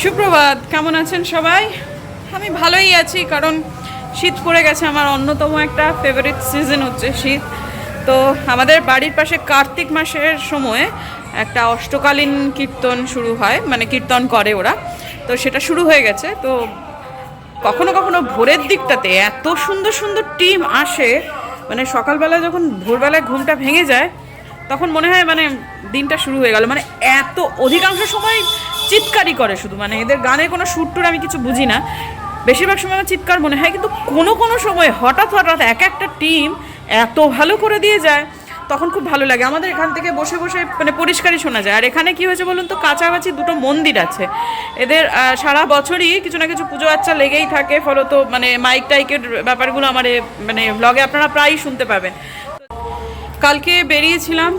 সুপ্রভাত, কেমন আছেন সবাই? আমি ভালোই আছি, কারণ শীত পড়ে গেছে। আমার অন্যতম একটা ফেভারিট সিজন হচ্ছে শীত। তো আমাদের বাড়ির পাশে কার্তিক মাসের সময় একটা অষ্টকালীন কীর্তন শুরু হয়, মানে কীর্তন করে ওরা। তো সেটা শুরু হয়ে গেছে। তো কখনো কখনো ভোরের দিকটাতে এত সুন্দর সুন্দর টিম আসে, মানে সকালবেলা যখন ভোরবেলায় ঘুমটা ভেঙে যায় তখন মনে হয় মানে দিনটা শুরু হয়ে গেল। মানে এত অধিকাংশ সময় চিৎকারই করে শুধু, মানে এদের গানের কোনো সুর টুর আমি কিছু বুঝি না, বেশিরভাগ সময় আমার চিৎকার মনে হয়। কিন্তু কোনো কোনো সময় হঠাৎ হঠাৎ এক একটা টিম এত ভালো করে দিয়ে যায়, তখন খুব ভালো লাগে। আমাদের এখান থেকে বসে বসে মানে পরিষ্কারই শোনা যায়। আর এখানে কি হয়েছে বলুন তো, কাছাকাছি দুটো মন্দির আছে। এদের সারা বছরই কিছু না কিছু পুজো আচ্চা লেগেই থাকে, ফলত মানে মাইক টাইকের ব্যাপারগুলো আমার মানে ব্লগে আপনারা প্রায়ই শুনতে পাবেন। কালকে বেরিয়েছিলাম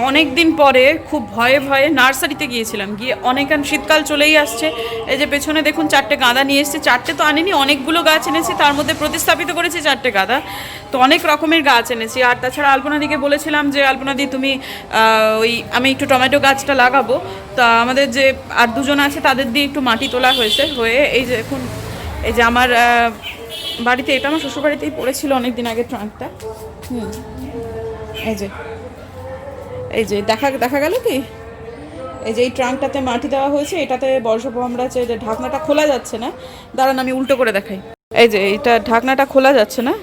অনেক দিন পরে, খুব ভয়ে ভয়ে নার্সারিতে গিয়েছিলাম। গিয়ে অনেকান শীতকাল চলেই আসছে। এই যে পেছনে দেখুন 4টে গাঁদা নিয়ে এসেছি। 4টে তো আনিনি, অনেকগুলো গাছ এনেছি, তার মধ্যে প্রতিস্থাপিত করেছি 4টে গাঁদা। তো অনেক রকমের গাছ এনেছি। আর তাছাড়া আলপনাদিকে বলেছিলাম যে আলপনাদি তুমি আমি একটু টমেটো গাছটা লাগাবো। তা আমাদের যে আর দুজন আছে তাদের দিয়ে একটু মাটি তোলা হয়েছে। হয়ে এই যে এখন এই যে আমার বাড়িতে, এটা আমার শ্বশুরবাড়িতেই পড়েছিল অনেক দিন আগে ট্রাঙ্কটা। এই যে এই যে দেখা গেল কি, এই যে এই ট্রাঙ্কটাতে মাটি দেওয়া হয়েছে। এটাতে বর্ষা আমরা আছে, যে ঢাকনাটা খোলা যাচ্ছে না, দাঁড়ান আমি উল্টো করে দেখাই। এই যে এইটা ঢাকনাটা খোলা যাচ্ছে না,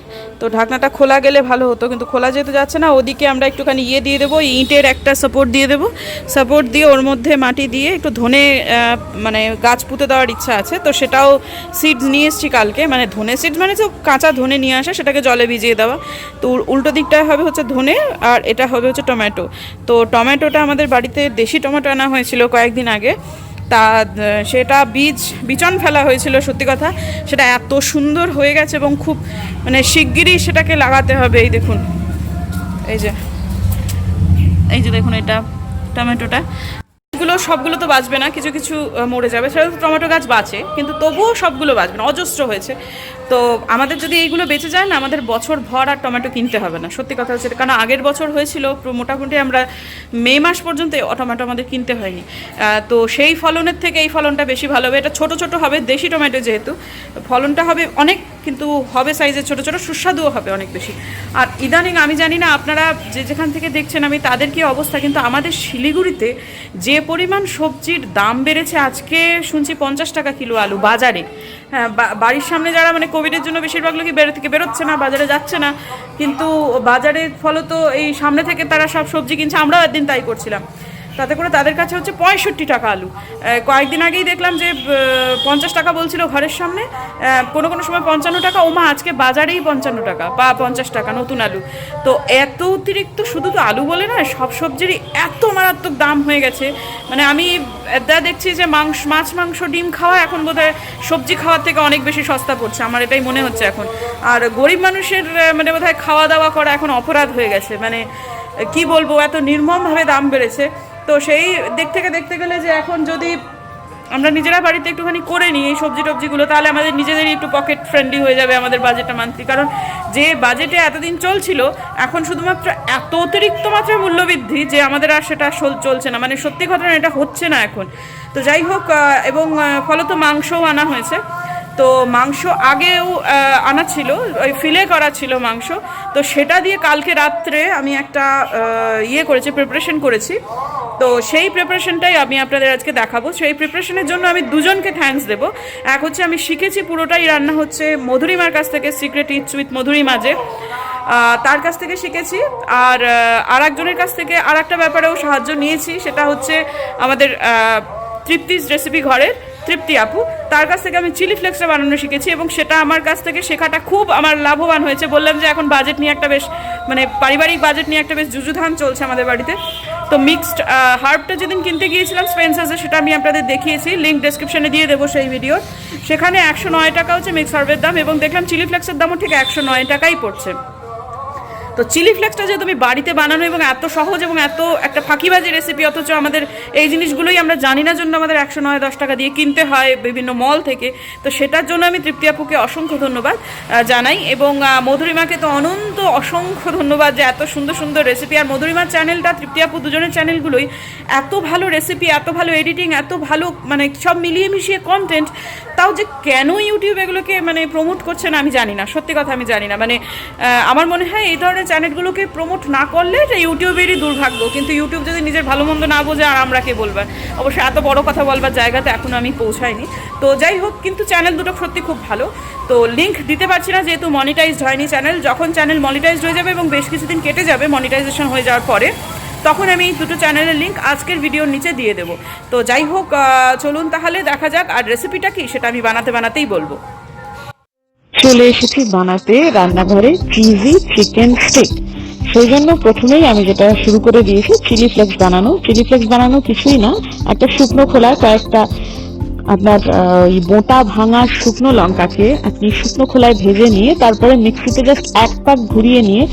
তো ঢাকনাটা খোলা গেলে ভালো হতো, কিন্তু খোলা যেহেতু যাচ্ছে না, ওদিকে আমরা একটুখানি দিয়ে দেবো, ইঁটের একটা সাপোর্ট দিয়ে দেবো। সাপোর্ট দিয়ে ওর মধ্যে মাটি দিয়ে একটু ধনে মানে গাছ পুঁতে দেওয়ার ইচ্ছা আছে। তো সেটাও সিডস নিয়ে এসেছি কালকে, মানে ধনে সিডস মানে তো কাঁচা ধনে নিয়ে আসা, সেটাকে জলে ভিজিয়ে দেওয়া। তো উল্টো দিকটায় হবে হচ্ছে ধনে, আর এটা হবে হচ্ছে টমেটো। তো টমেটোটা আমাদের বাড়িতে দেশি টমেটো আনা হয়েছিল কয়েকদিন আগে। তা সেটা বিচন ফেলা হয়েছিল, সত্যি কথা সেটা এত সুন্দর হয়ে গেছে এবং খুব মানে শিগগিরই সেটাকে লাগাতে হবে। এই দেখুন, এই যে দেখুন এটা টমেটোটা। সবগুলো তো বাঁচবে না, কিছু কিছু মরে যাবে। সেটা তো টমেটো গাছ বাঁচে, কিন্তু তবুও সবগুলো বাঁচবে না, অজস্র হয়েছে। তো আমাদের যদি এইগুলো বেঁচে যায় না, আমাদের বছর ভর আর টমেটো কিনতে হবে না, সত্যি কথা হচ্ছে। কারণ আগের বছর হয়েছিল মোটামুটি আমরা মে মাস পর্যন্ত টমেটো আমাদের কিনতে হয়নি। তো সেই ফলনের থেকে এই ফলনটা বেশি ভালো হবে। এটা ছোট ছোট হবে, দেশি টমেটো যেহেতু, ফলনটা হবে অনেক, কিন্তু হবে সাইজের ছোট ছোট, সুস্বাদুও হবে অনেক বেশি। আর ইদানিং আমি জানি না আপনারা যেখান থেকে দেখছেন আমি তাদের কি অবস্থা, কিন্তু আমাদের শিলিগুড়িতে যে পরিমাণ সবজির দাম বেড়েছে, আজকে শুনছি 50 টাকা কিলো আলু বাজারে। হ্যাঁ, বাড়ির সামনে যারা মানে কোভিডের জন্য বেশিরভাগ লোকই থেকে বেরোচ্ছে না, বাজারে যাচ্ছে না, কিন্তু বাজারের ফলত এই সামনে থেকে তারা সব সবজি কিনছে। আমরাও একদিন তাই করছিলাম। তাতে করে তাদের কাছে হচ্ছে 65 টাকা আলু। কয়েকদিন আগেই দেখলাম যে 50 টাকা বলছিল ঘরের সামনে, কোনো কোনো সময় 55 টাকা। ওমা, আজকে বাজারেই 55 টাকা বা 50 টাকা নতুন আলু। তো এত অতিরিক্ত, শুধু তো আলু বলে না, সব সবজিরই এত মারাত্মক দাম হয়ে গেছে। মানে আমি দেখছি যে মাছ মাংস ডিম খাওয়া এখন বোধহয় সবজি খাওয়ার থেকে অনেক বেশি সস্তা পড়ছে, আমার এটাই মনে হচ্ছে এখন। আর গরিব মানুষের মানে বোধহয় খাওয়া দাওয়া করা এখন অপরাধ হয়ে গেছে। মানে কি বলবো, এত নির্মমভাবে দাম বেড়েছে। তো সেই দিক থেকে দেখতে গেলে যে এখন যদি আমরা নিজেরা বাড়িতে একটুখানি করে নিই এই সবজি টবজিগুলো, তাহলে আমাদের নিজেদেরই একটু পকেট ফ্রেন্ডলি হয়ে যাবে আমাদের বাজেটটা মান্থলি। কারণ যে বাজেটে এতদিন চলছিল, এখন শুধুমাত্র এত অতিরিক্ত মাত্রায় মূল্যবৃদ্ধি যে আমাদের আর সেটা চলছে না। মানে সত্যি ঘটনা, এটা হচ্ছে না এখন। তো যাই হোক, এবং ফলত মাংসও আনা হয়েছে। তো মাংস আগেও আনা ছিল, ওই ফিলে করা ছিল মাংস। তো সেটা দিয়ে কালকে রাত্রে আমি একটা প্রিপারেশন করেছি। তো সেই প্রিপারেশনটাই আমি আপনাদের আজকে দেখাবো। সেই প্রিপারেশনের জন্য আমি দুজনকে থ্যাঙ্কস দেবো। এক হচ্ছে আমি শিখেছি পুরোটাই রান্না হচ্ছে মধুরিমার কাছ থেকে, সিক্রেট ইটস উইথ মধুরিমা যে, তার কাছ থেকে শিখেছি। আর একজনের কাছ থেকে আর একটা ব্যাপারেও সাহায্য নিয়েছি, সেটা হচ্ছে আমাদের তৃপ্তিস রেসিপি ঘরের তৃপ্তি আপু, তার কাছ থেকে আমি চিলি ফ্লেক্সটা বানানো শিখেছি। এবং সেটা আমার কাছ থেকে শেখাটা খুব আমার লাভবান হয়েছে। বললাম যে এখন বাজেট নিয়ে একটা বেশ মানে পারিবারিক বাজেট নিয়ে একটা বেশ যুযুধান চলছে আমাদের বাড়িতে। তো মিক্সড হার্বটা যেদিন কিনতে গিয়েছিলাম স্পেন্সার্সে, সেটা আমি আপনাদের দেখিয়েছি, লিঙ্ক ডেসক্রিপশনে দিয়ে দেবো সেই ভিডিওর। সেখানে 109 টাকা হচ্ছে মিক্স হার্বের দাম, এবং দেখলাম চিলি ফ্লেক্সের দামও ঠিক 109 টাকাই পড়ছে। তো চিলি ফ্লেক্সটা যেহেতু আমি বাড়িতে বানানো এবং এত সহজ এবং এত একটা ফাঁকিবাজি রেসিপি, অথচ আমাদের এই জিনিসগুলোই আমরা জানি না জন্য আমাদের 109-10 টাকা দিয়ে কিনতে হয় বিভিন্ন মল থেকে। তো সেটার জন্য আমি তৃপ্তি আপুকে অসংখ্য ধন্যবাদ জানাই, এবং মধুরিমাকে তো অনন্ত অসংখ্য ধন্যবাদ যে এত সুন্দর সুন্দর রেসিপি। আর মধুরিমার চ্যানেলটা, তৃপ্তি আপু দুজনের চ্যানেলগুলোই এত ভালো রেসিপি, এত ভালো এডিটিং, এত ভালো মানে সব মিলিয়ে মিশিয়ে কন্টেন্ট, তাও যে কেন ইউটিউব এগুলোকে মানে প্রমোট করছে না আমি জানি না, সত্যি কথা আমি জানি না। মানে আমার মনে হয় এই ধরনের চ্যানেলগুলোকে প্রমোট না করলে এটা ইউটিউবেরই দুর্ভাগ্য, কিন্তু ইউটিউব যদি নিজের ভালো মন্দ না বোঝে আর আমরা কে বলবার, অবশ্য এত বড় কথা বলবার জায়গাতে এখনও আমি পৌঁছাইনি। তো যাই হোক, কিন্তু চ্যানেল দুটো সত্যি খুব ভালো। তো লিঙ্ক দিতে পারছি না যেহেতু মনিটাইজড হয়নি চ্যানেল। যখন চ্যানেল মনিটাইজড হয়ে যাবে এবং বেশ কিছুদিন কেটে যাবে মনিটাইজেশন হয়ে যাওয়ার পরে, তখন আমি এই দুটো চ্যানেলের লিঙ্ক আজকের ভিডিওর নিচে দিয়ে দেবো। তো যাই হোক, চলুন তাহলে দেখা যাক। আর রেসিপিটা কি সেটা আমি বানাতেই বলবো। চলে এসেছি বানাতে রান্নাঘরে চিজি চিকেন স্টিক। সেই জন্য প্রথমেই আমি যেটা শুরু করে দিয়েছি চিলি ফ্লেক্স বানানো। চিলি ফ্লেক্স বানানো কিছুই না, একটা শুকনো খোলায় কয়েকটা আপনার মোটা ভাঙা শুকনো লঙ্কাকে আপনি শুকনো খোলায় ভেজে নিয়ে তারপরে মিক্সিতে জাস্ট এক পাক ঘুরিয়ে নিয়ে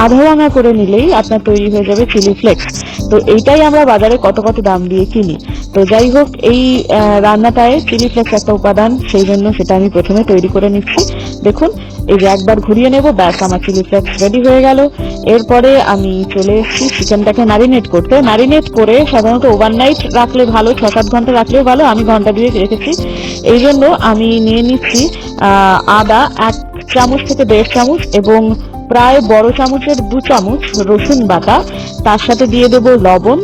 আধা ভাঙা করে নিলেই আপনার তৈরি হয়ে যাবে চিলি ফ্লেক্স। তো এইটাই আমরা বাজারে কত কত দাম দিয়ে কিনি। তো যাই হোক, এই রান্নাটায় চিলি ফ্লেক্স একটা উপাদান, সেই জন্য সেটা আমি প্রথমে তৈরি করে নিচ্ছি। দেখুন, এই যে একবার ঘুরিয়ে নেব, ব্যাস আমার চিলি ফ্লেক্স রেডি হয়ে গেল। এরপরে আমি চলে এসেছি চিকেনটাকে ম্যারিনেট করতে। ম্যারিনেট করে সাধারণত ওভারনাইট রাখলে ভালো, 6-7 ঘন্টা রাখলেও ভালো, আমি ঘন্টা 2 রেখেছি। এই জন্য আমি নিয়ে নিচ্ছি আদা 1 চামচ থেকে 1.5 চামচ এবং প্রায় বড় চামচের 2 চামচ রসুন বাটা, তার সাথে দিয়ে দেবো লবণ,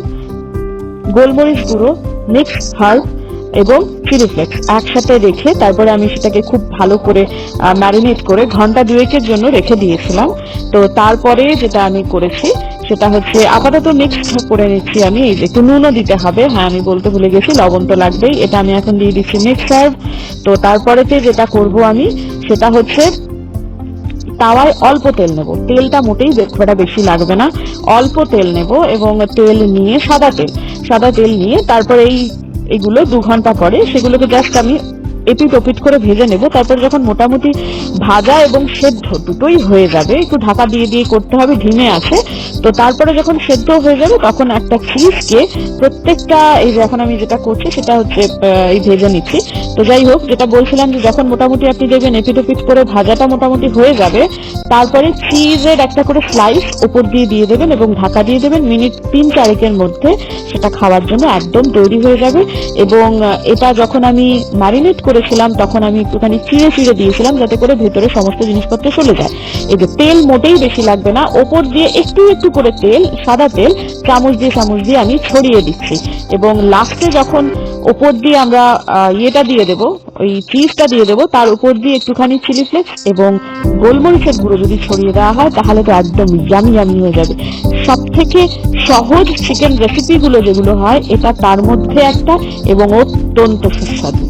গোলমরিচ গুঁড়ো, মিক্সড হার্ব এবং চিলি ফ্লেক্স একসাথে রেখে তারপরে আমি সেটাকে খুব ভালো করে ম্যারিনেট করে ঘন্টা 2 জন্য রেখে দিয়েছিলাম। তো তারপরে যেটা আমি করেছি সেটা হচ্ছে আপাতত মিক্সড করে নিচ্ছি আমি। এই যে একটু নুনও দিতে হবে, হ্যাঁ আমি বলতে ভুলে গেছি, লবণ তো লাগবেই। এটা আমি এখন দিয়ে দিচ্ছি মিক্সড হার্ব। তো তারপরেতে যেটা করব আমি সেটা হচ্ছে তাওয়ায় অল্প তেল নেব। তেলটা মোটেই বেশি লাগবে না, অল্প তেল নেব এবং তেল নিয়ে সাদা তেল নিয়ে তারপর এইগুলো 2 ঘন্টা পরে সেগুলোকে জাস্ট আমি এপিট ওপিট করে ভেজে নেব। তারপর যখন মোটামুটি ভাজা এবং সেদ্ধ দুটোই হয়ে যাবে, একটু ঢাকা দিয়ে করতে হবে ধিমে আছে। তো তারপরে যখন সেদ্ধ হয়ে যাবে তখন একটা চিজকে প্রত্যেকটা, এই যে এখন আমি যেটা করছি সেটা হচ্ছে এই ভেজে নিচ্ছি। তো যাই হোক, যেটা বলছিলাম যে যখন মোটামুটি আপনি দেখবেন এপিট ওপিট করে ভাজাটা মোটামুটি হয়ে যাবে, তারপরে চিজের একটা করে স্লাইস উপর দিয়ে দেবেন এবং ঢাকা দিয়ে দেবেন। মিনিট 3-4 মধ্যে সেটা খাওয়ার জন্য একদম তৈরি হয়ে যাবে। এবং এটা যখন আমি ম্যারিনেট করেছিলাম তখন আমি একটুখানি চিড়ে দিয়েছিলাম যাতে করে ভেতরে সমস্ত জিনিসপত্র চলে যায়। এই যে তেল মোটেই বেশি লাগবে না, ওপর দিয়ে একটু করে তেল, সাদা তেল চামচ দিয়ে আমি ছড়িয়ে দিচ্ছি। এবং লাস্টে যখন ওপর দিয়ে আমরা ইয়েটা দিয়ে দেবো, ওই চিজটা দিয়ে দেবো, তার উপর দিয়ে একটুখানি চিলি ফ্লেক্স এবং গোলমরিচের গুঁড়ো যদি ছড়িয়ে দেওয়া হয় তাহলে তো একদম ইয়ামি হয়ে যাবে। সব থেকে সহজ চিকেন রেসিপিগুলো যেগুলো হয় এটা তার মধ্যে একটা, এবং অত্যন্ত সুস্বাদু।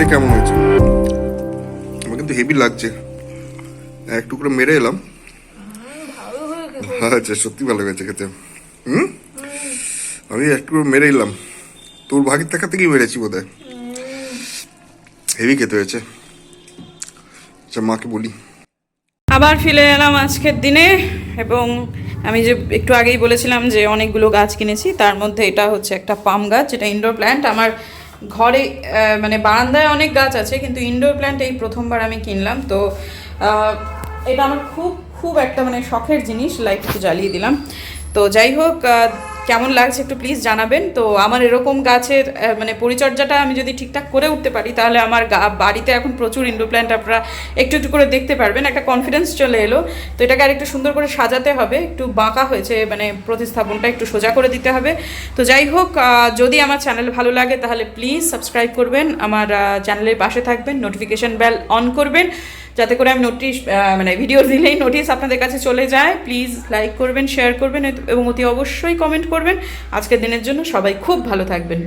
দে কেমন হয়েছে। আমার কিন্তু হেভি লাগছে, এক টুকরো মেরে এলাম। আচ্ছা, সত্যি ভালো হয়েছে খেতে। আমি এক টুকরো মেরে এলাম, তোর ভাগের টাকা থেকেই মেরেছি বোধ হয়। হেভি খেতে হয়েছে। আচ্ছা, মাকে বলি। আবার ফিরে এলাম আজকের দিনে, এবং আমি যে একটু আগেই বলেছিলাম যে অনেকগুলো গাছ কিনেছি, তার মধ্যে এটা হচ্ছে একটা পাম গাছ, যেটা ইনডোর প্ল্যান্ট। আমার ঘরে মানে বারান্দায় অনেক গাছ আছে, কিন্তু ইনডোর প্ল্যান্ট এই প্রথমবার আমি কিনলাম। তো এটা আমার খুব খুব একটা মানে শখের জিনিস। লাইট একটু জ্বালিয়ে দিলাম। তো যাই হোক, কেমন লাগছে একটু প্লিজ জানাবেন। তো আমার এরকম গাছের মানে পরিচর্যাটা আমি যদি ঠিকঠাক করে উঠতে পারি, তাহলে আমার বাড়িতে এখন প্রচুর ইনডোর প্ল্যান্ট আপনারা একটু একটু করে দেখতে পারবেন। একটা কনফিডেন্স চলে এলো। তো এটাকে আর একটু সুন্দর করে সাজাতে হবে, একটু বাঁকা হয়েছে, মানে প্রতিস্থাপনটা একটু সোজা করে দিতে হবে। তো যাই হোক, যদি আমার চ্যানেল ভালো লাগে তাহলে প্লিজ সাবস্ক্রাইব করবেন, আমার চ্যানেলের পাশে থাকবেন, নোটিফিকেশন বেল অন করবেন, যাতে করে আমি মানে ভিডিও দিলেই নোটিস আপনাদের কাছে চলে যায়। প্লিজ লাইক করবেন, শেয়ার করবেন এবং অতি অবশ্যই কমেন্ট করবেন। আজকের দিনের জন্য সবাই খুব ভালো থাকবেন।